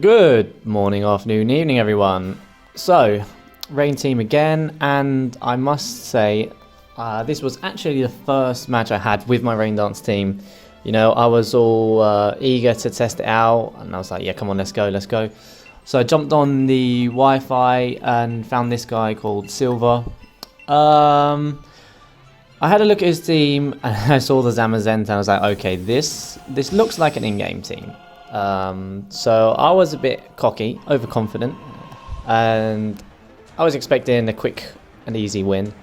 Good morning, afternoon, evening, everyone. So, Rain team again, and I must say, this was actually the first match I had with my Rain Dance team. You know, I was all eager to test it out, and I was like, yeah, come on, let's go, let's go. So I jumped on the Wi-Fi and found this guy called Silver. I had a look at his team, and I saw the Zamazenta, and I was like, okay, this looks like an in-game team. So I was a bit cocky, overconfident, and I was expecting a quick and easy win,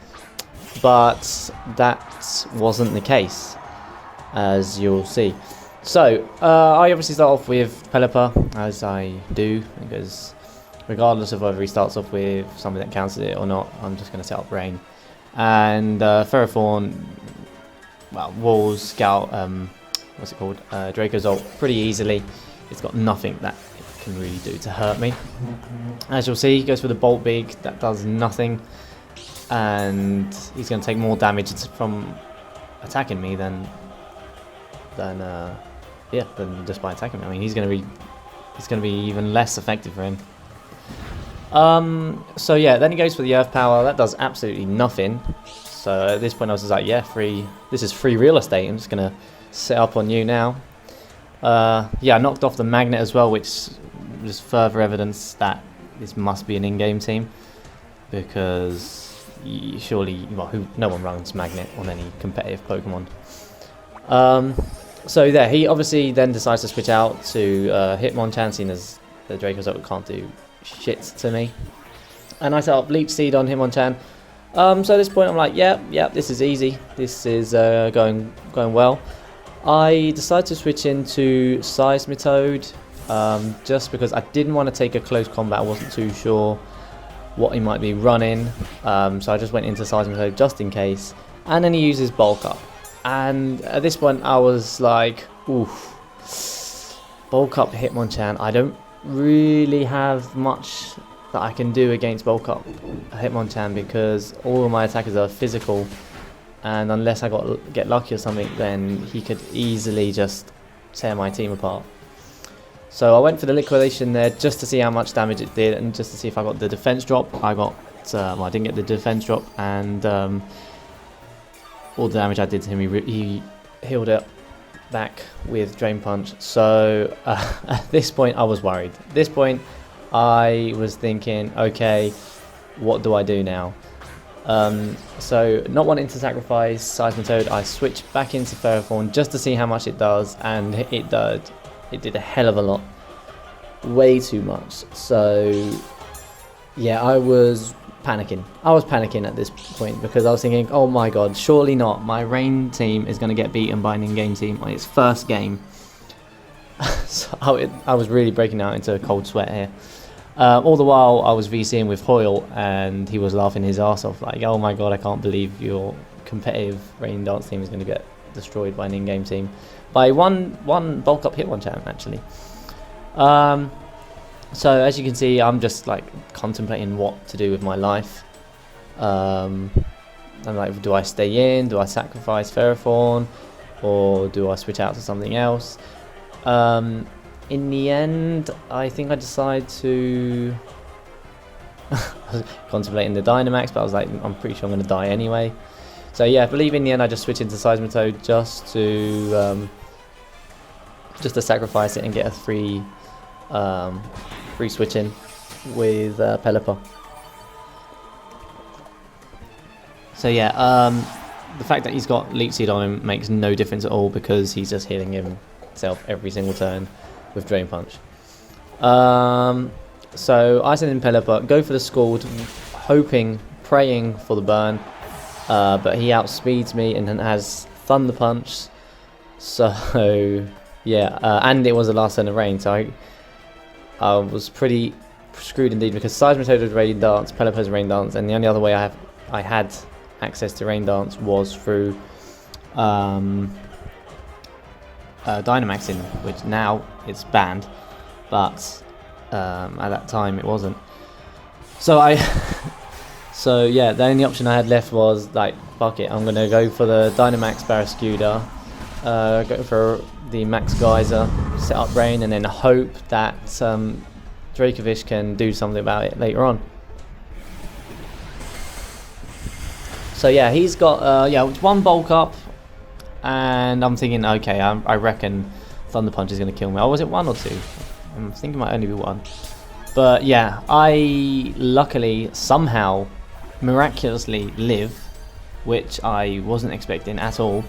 but that wasn't the case, as you'll see. So I obviously start off with Pelipper, as I do, because regardless of whether he starts off with something that counts it or not, I'm just going to set up Rain. And Ferrothorn, well, Walls, Scout, what's it called? Draco's ult pretty easily. It's got nothing that it can really do to hurt me. As you'll see, he goes for the Bolt Big. That does nothing. And he's going to take more damage from attacking me than just by attacking me. I mean, he's going to be even less effective for him. So yeah, then he goes for the Earth Power. That does absolutely nothing. So at this point I was just like, yeah, this is free real estate. I'm just going to set up on you now. Yeah, I knocked off the Magnet as well, which was further evidence that this must be an in-game team. Because surely, well, no one runs Magnet on any competitive Pokemon. So there, he obviously then decides to switch out to Hitmonchan, seeing as the Draco's ult can't do shit to me. And I set up Leech Seed on Hitmonchan. So at this point I'm like, yeah, this is easy. This is going well. I decided to switch into Seismitoad, just because I didn't want to take a close combat. I wasn't too sure what he might be running. So I just went into Seismitoad just in case. And then he uses Bulk Up. And at this point I was like, oof. Bulk Up Hitmonchan. I don't really have much that I can do against Bulk Up Hitmonchan because all of my attackers are physical, and unless I get lucky or something, then he could easily just tear my team apart. So I went for the liquidation there just to see how much damage it did, and just to see if I got the defense drop. I didn't get the defense drop, and all the damage I did to him, he healed it back with Drain Punch. So at this point I was worried. At this point I was thinking, okay, what do I do now? So not wanting to sacrifice Seismitoad, I switched back into Ferrothorn just to see how much it does, and it did a hell of a lot, way too much. So yeah, I was panicking at this point because I was thinking, oh my god, surely not. My Rain team is going to get beaten by an in-game team on its first game. So I was really breaking out into a cold sweat here. All the while I was VCing with Hoyle, and he was laughing his ass off like, oh my god, I can't believe your competitive Rain Dance team is going to get destroyed by an in-game team. By one Bulk Up Hitmonchan, actually. So as you can see, I'm just like contemplating what to do with my life. I'm like, do I stay in? Do I sacrifice Ferrothorn? Or do I switch out to something else? In the end, I think I decided to... I was contemplating the Dynamax, but I was like, I'm pretty sure I'm going to die anyway. So yeah, I believe in the end I just switched into Seismitoad just to sacrifice it and get a free switch in with Pelipper. So yeah, the fact that he's got Leech Seed on him makes no difference at all because he's just healing himself every single turn with Drain Punch. So I send in Pelipper, go for the Scald, praying for the burn, but he outspeeds me and then has Thunder Punch. So yeah, and it was the last turn of Rain, so I was pretty screwed indeed because Seismitoad was Rain Dance, Pelipper's Rain Dance, and the only other way I had access to Rain Dance was through Dynamaxing, which now it's banned, but at that time it wasn't. So yeah, the only option I had left was like, fuck it, I'm gonna go for the Dynamax Barraskewda, go for the Max Geyser, set up rain and then hope that Dracovish can do something about it later on. So yeah, he's got one bulk up, and I'm thinking, okay, I reckon Thunder Punch is going to kill me. Oh, was it 1 or 2? I'm thinking it might only be 1. But yeah, I luckily somehow miraculously live, which I wasn't expecting at all,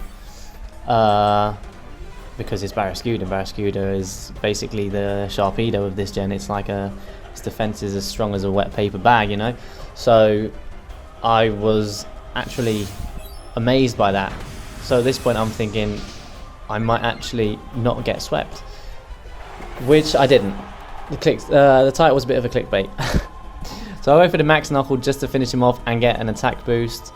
because it's Barrascuda. Barrascuda is basically the Sharpedo of this gen. It's like its defense is as strong as a wet paper bag, you know. So I was actually amazed by that. So at this point I'm thinking I might actually not get swept, which I didn't. The title was a bit of a clickbait. So I went for the Max Knuckle just to finish him off and get an attack boost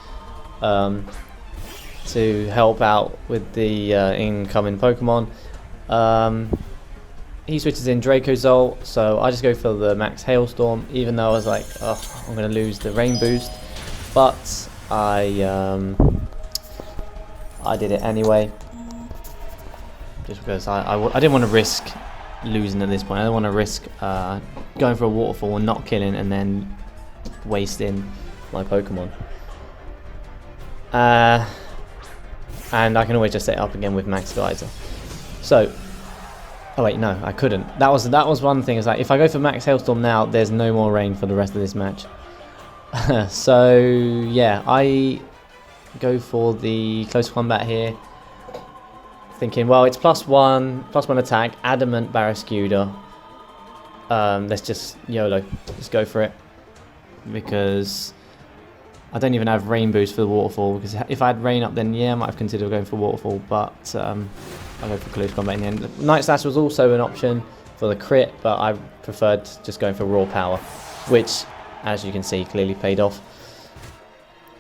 to help out with the incoming Pokemon. He switches in Dracozolt, so I just go for the Max Hailstorm, even though I was like, oh, I'm going to lose the Rain Boost. But I did it anyway, just because I didn't want to risk losing at this point. I don't want to risk going for a waterfall and not killing and then wasting my Pokemon. And I can always just set it up again with Max Geyser. So, oh wait, no, I couldn't. That was one thing. Is like if I go for Max Hailstorm now, there's no more rain for the rest of this match. So yeah, I go for the close combat here, thinking, well, it's +1 attack, adamant Barrascuda. Let's just YOLO, just go for it, because I don't even have rain boost for the waterfall, because if I had rain up, then yeah, I might have considered going for waterfall, but I'll go for close combat in the end. Night Slash was also an option for the crit, but I preferred just going for raw power, which, as you can see, clearly paid off.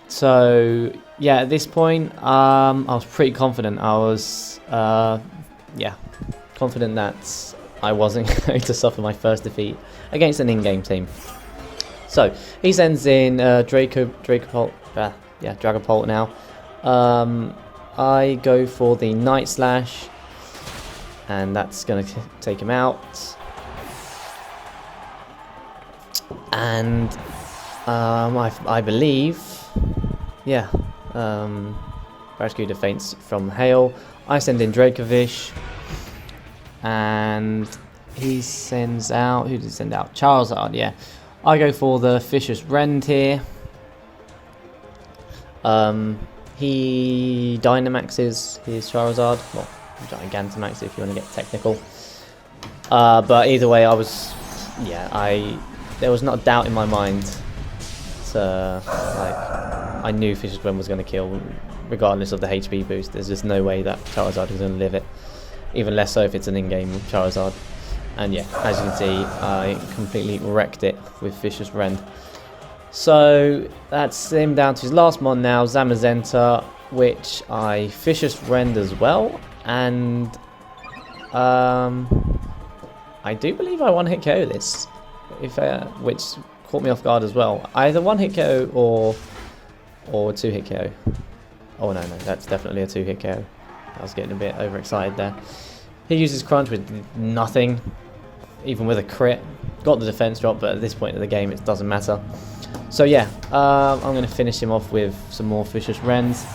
So yeah, at this point I was pretty confident. I was confident that I wasn't going to suffer my first defeat against an in-game team. So he sends in Dragapult now. I go for the Night Slash, and that's going to take him out. And I believe, yeah, Barrascuda faints from Hail. I send in Dracovish, and he sends out, who did he send out? Charizard, yeah. I go for the Vicious Rend here. He Dynamaxes his Charizard, well, Gigantamax if you want to get technical. But either way, there was not a doubt in my mind. I knew Vicious Rend was going to kill, regardless of the HP boost. There's just no way that Charizard is going to live it. Even less so if it's an in-game Charizard. And yeah, as you can see, I completely wrecked it with Vicious Rend. So that's him down to his last mon now, Zamazenta, which I Vicious Rend as well. And I do believe I one-hit KO this, which caught me off guard as well. Either one-hit KO or two-hit KO. Oh no, that's definitely a two-hit KO. I was getting a bit overexcited there. He uses Crunch with nothing, even with a crit. Got the defense drop, but at this point in the game it doesn't matter. So yeah, I'm going to finish him off with some more Vicious Rends,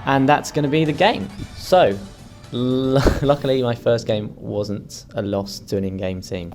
and that's going to be the game. So luckily my first game wasn't a loss to an in-game team.